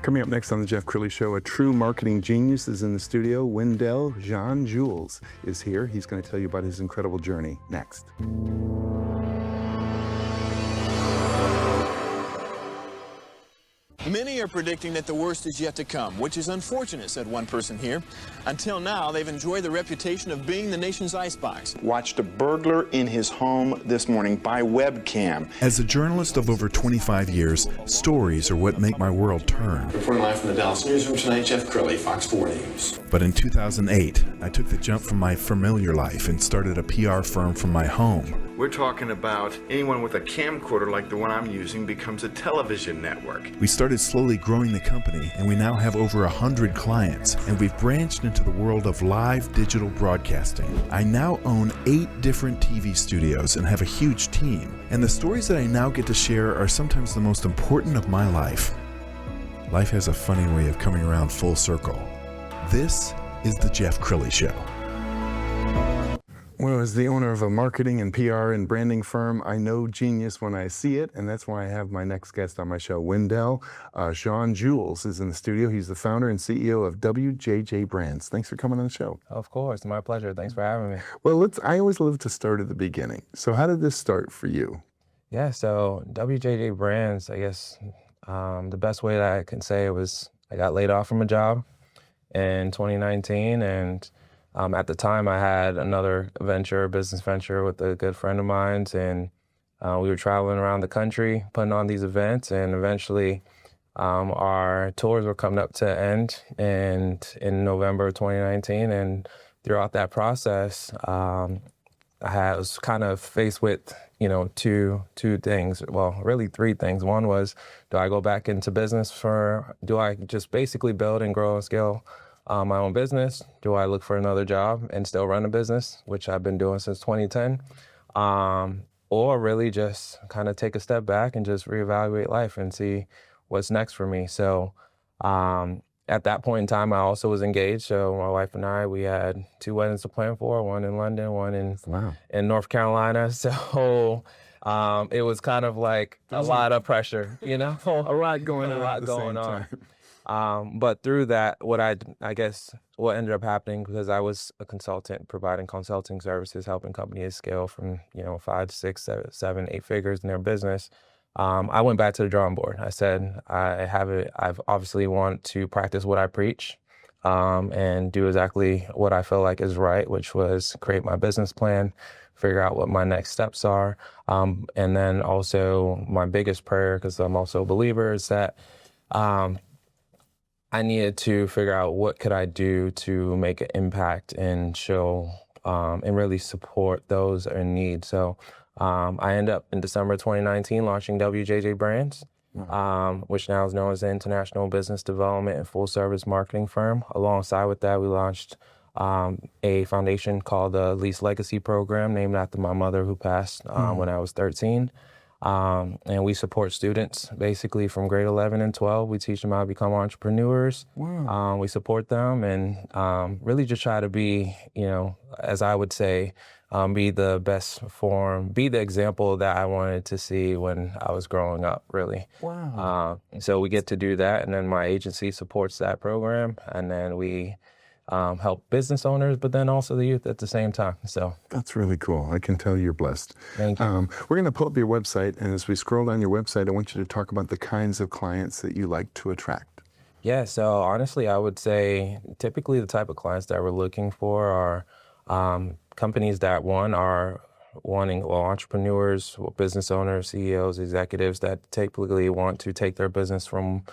Coming up next on the Jeff Crilley Show, a true marketing genius is in the studio. Wendell Jean-Jules is here. He's going to tell you about his incredible journey next. Many are predicting that the worst is yet to come, which is unfortunate, said one person here. Until now, they've enjoyed the reputation of being the nation's icebox. Watched a burglar in his home this morning by webcam. As a journalist of over 25 years, stories are what make my world turn. Reporting live from the Dallas newsroom tonight, Jeff Crilley, Fox 4 News. But in 2008, I took the jump from my familiar life and started a PR firm from my home. We're talking about anyone with a camcorder like the one I'm using becomes a television network. We started slowly growing the company, and we now have over 100 clients, and we've branched into the world of live digital broadcasting. I now own 8 different TV studios and have a huge team, and the stories that I now get to share are sometimes the most important of my life. Life has a funny way of coming around full circle. This is the Jeff Crilley Show. Well, as the owner of a marketing and PR and branding firm, I know genius when I see it, and that's why I have my next guest on my show. Wendell Jean-Jules is in the studio. He's the founder and CEO of WJJ Brands. Thanks for coming on the show. Of course, my pleasure. Thanks for having me. Well, I always love to start at the beginning. So how did this start for you? Yeah, so WJJ Brands, I guess the best way that I can say it was I got laid off from a job in 2019, and at the time, I had another business venture with a good friend of mine, and we were traveling around the country, putting on these events, and eventually our tours were coming up to end in November of 2019, and throughout that process, I was kind of faced with, two things, well, really 3 things. One was, do I go back into business do I just basically build and grow and scale my own business? Do I look for another job and still run a business, which I've been doing since 2010? Or really just kind of take a step back and just reevaluate life and see what's next for me. So at that point in time, I also was engaged. So my wife and I, we had 2 weddings to plan for, one in London, one in North Carolina. So it was kind of like a lot of pressure, a lot going on. But through that, what ended up happening, because I was a consultant providing consulting services, helping companies scale from 5, 6, 7, 8 figures in their business, I went back to the drawing board. I said, I've obviously want to practice what I preach, and do exactly what I feel like is right, which was create my business plan, figure out what my next steps are, and then also my biggest prayer, because I'm also a believer, is that I needed to figure out what could I do to make an impact and show and really support those in need. So I ended up in December 2019 launching WJJ Brands, which now is known as the International Business Development and Full Service Marketing Firm. Alongside with that, we launched a foundation called the Lease Legacy Program, named after my mother who passed when I was 13. And we support students basically from grade 11 and 12. We teach them how to become entrepreneurs. Wow. We support them and really just try to be, as I would say, be the best form, be the example that I wanted to see when I was growing up, really. Wow. So we get to do that, and then my agency supports that program, and then we help business owners, but then also the youth at the same time. So that's really cool. I can tell you're blessed. Thank you. We're going to pull up your website, and as we scroll down your website, I want you to talk about the kinds of clients that you like to attract. Yeah, so honestly, I would say typically the type of clients that we're looking for are companies that are wanting, entrepreneurs, business owners, CEOs, executives that typically want to take their business from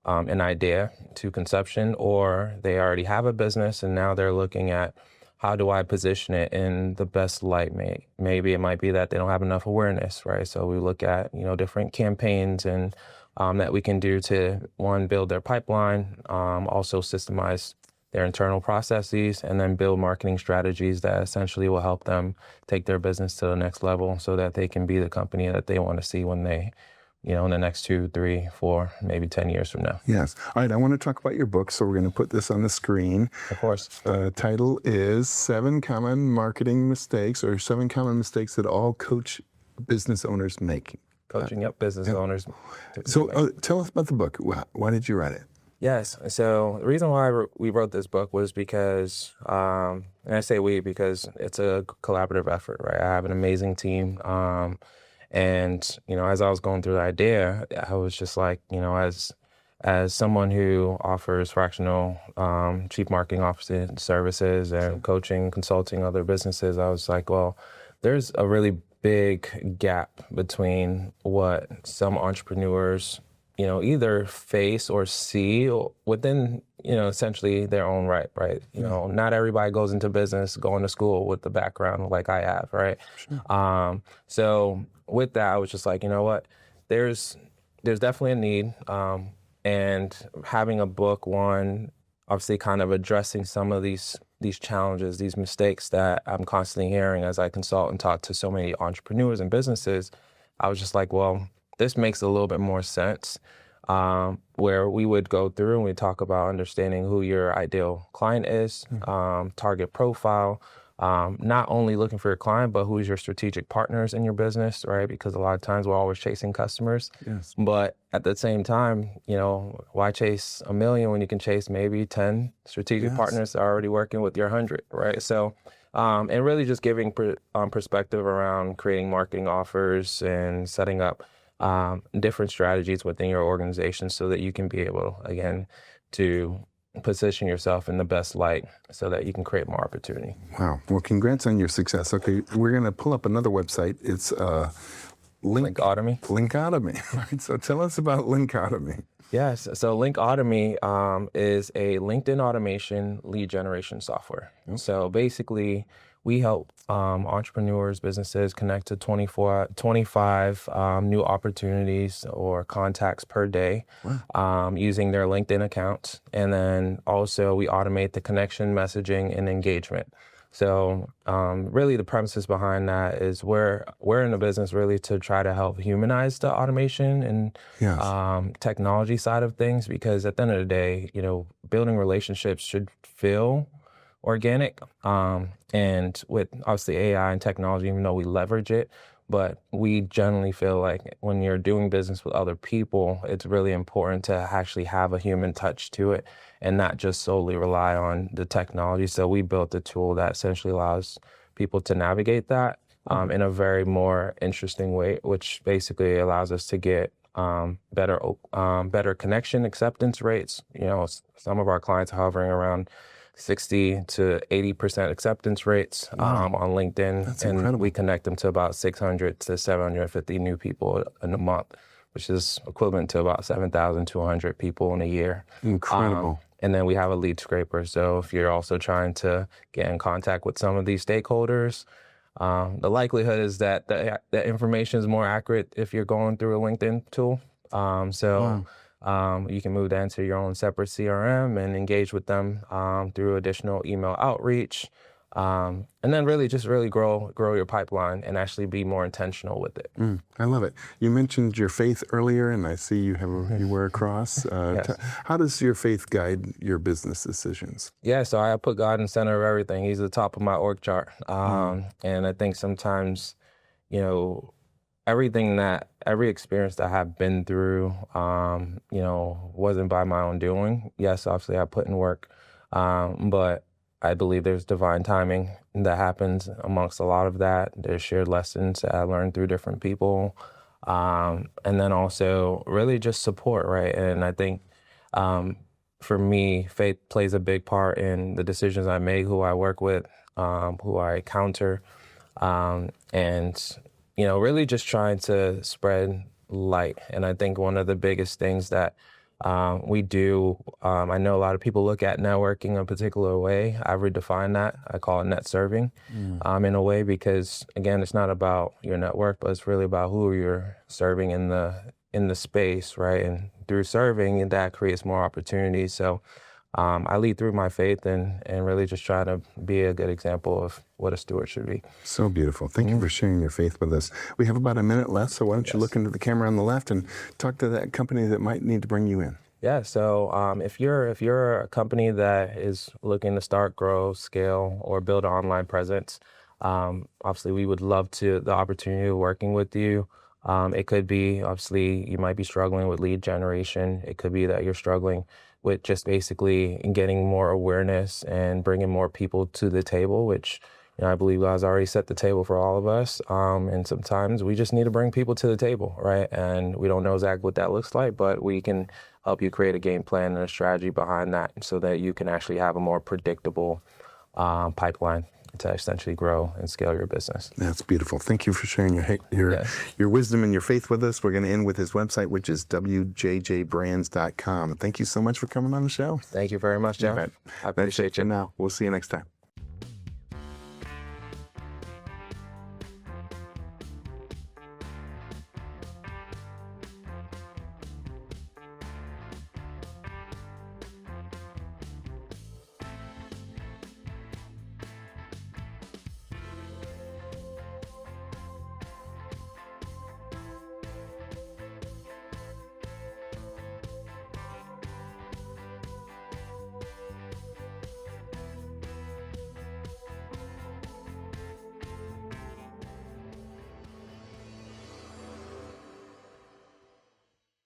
an idea to conception, or they already have a business and now they're looking at how do I position it in the best light. Maybe it might be that they don't have enough awareness, right? So we look at, different campaigns and that we can do to, one, build their pipeline, also systemize their internal processes, and then build marketing strategies that essentially will help them take their business to the next level so that they can be the company that they want to see when they in the next 2, 3, 4, maybe 10 years from now. Yes. All right, I want to talk about your book, so we're going to put this on the screen. Of course. Title is 7 Common Marketing Mistakes, or 7 Common Mistakes That All Coach Business Owners Make. Coaching up business owners. So tell us about the book. Why did you write it? Yes. So the reason why we wrote this book was because, and I say we because it's a collaborative effort, right? I have an amazing team. And, as I was going through the idea, I was just like, as someone who offers fractional chief marketing officer services and coaching, consulting other businesses, I was like, well, there's a really big gap between what some entrepreneurs either face or see within, essentially their own right? Not everybody goes into business, going to school with the background like I have, right? Sure. So with that, I was just like, you know what, there's definitely a need. And having a book, one, obviously kind of addressing some of these challenges, these mistakes that I'm constantly hearing as I consult and talk to so many entrepreneurs and businesses, I was just like, well, this makes a little bit more sense, where we would go through and we talk about understanding who your ideal client is, target profile, not only looking for your client, but who's your strategic partners in your business, right? Because a lot of times we're always chasing customers. Yes. But at the same time, why chase 1 million when you can chase maybe 10 strategic partners that are already working with your 100, right? So, and really just giving perspective around creating marketing offers and setting up different strategies within your organization so that you can be able, again, to position yourself in the best light so that you can create more opportunity. Wow. Well, congrats on your success. Okay, we're going to pull up another website. It's Linkautomy. Linkautomy. All right, so tell us about Linkautomy. Yes. So Linkautomy is a LinkedIn automation lead generation software. Okay. So basically, we help entrepreneurs, businesses connect to 25 new opportunities or contacts per day. Wow. Using their LinkedIn account. And then also we automate the connection, messaging, and engagement. So really the premises behind that is we're in the business really to try to help humanize the automation and technology side of things, because at the end of the day, building relationships should feel organic. And with obviously AI and technology, even though we leverage it, but we generally feel like when you're doing business with other people, it's really important to actually have a human touch to it and not just solely rely on the technology. So we built a tool that essentially allows people to navigate that in a very more interesting way, which basically allows us to get better connection acceptance rates. Some of our clients are hovering around 60 to 80% acceptance rates on LinkedIn. That's and incredible. We connect them to about 600 to 750 new people in a month, which is equivalent to about 7,200 people in a year. Incredible. And then we have a lead scraper. So if you're also trying to get in contact with some of these stakeholders, the likelihood is that the information is more accurate if you're going through a LinkedIn tool. You can move that into your own separate CRM and engage with them through additional email outreach. And then really grow your pipeline and actually be more intentional with it. I love it. You mentioned your faith earlier, and I see you wear a cross. Yes. How does your faith guide your business decisions? Yeah, so I put God in the center of everything. He's the top of my org chart. And I think sometimes, every experience that I have been through, wasn't by my own doing. Yes, obviously I put in work, but I believe there's divine timing that happens amongst a lot of that. There's shared lessons that I learned through different people. And then also really just support, right? And I think for me, faith plays a big part in the decisions I make, who I work with, who I encounter, and really just trying to spread light. And I think one of the biggest things that we do, I know a lot of people look at networking a particular way. I redefine that. I call it net serving in a way, because again, it's not about your network, but it's really about who you're serving in the space, right? And through serving, that creates more opportunities. So I lead through my faith and really just try to be a good example of what a steward should be. So beautiful. Thank you for sharing your faith with us. We have about a minute left, so why don't you look into the camera on the left and talk to that company that might need to bring you in. Yeah, so if you're a company that is looking to start, grow, scale, or build an online presence, obviously we would love the opportunity of working with you. It could be, obviously, you might be struggling with lead generation. It could be that you're struggling with just basically getting more awareness and bringing more people to the table, which I believe God's already set the table for all of us. And sometimes we just need to bring people to the table, right? And we don't know exactly what that looks like, but we can help you create a game plan and a strategy behind that so that you can actually have a more predictable pipeline to essentially grow and scale your business. That's beautiful. Thank you for sharing your wisdom and your faith with us. We're going to end with his website, which is wjjbrands.com. Thank you so much for coming on the show. Thank you very much, John. I appreciate you. Now, we'll see you next time.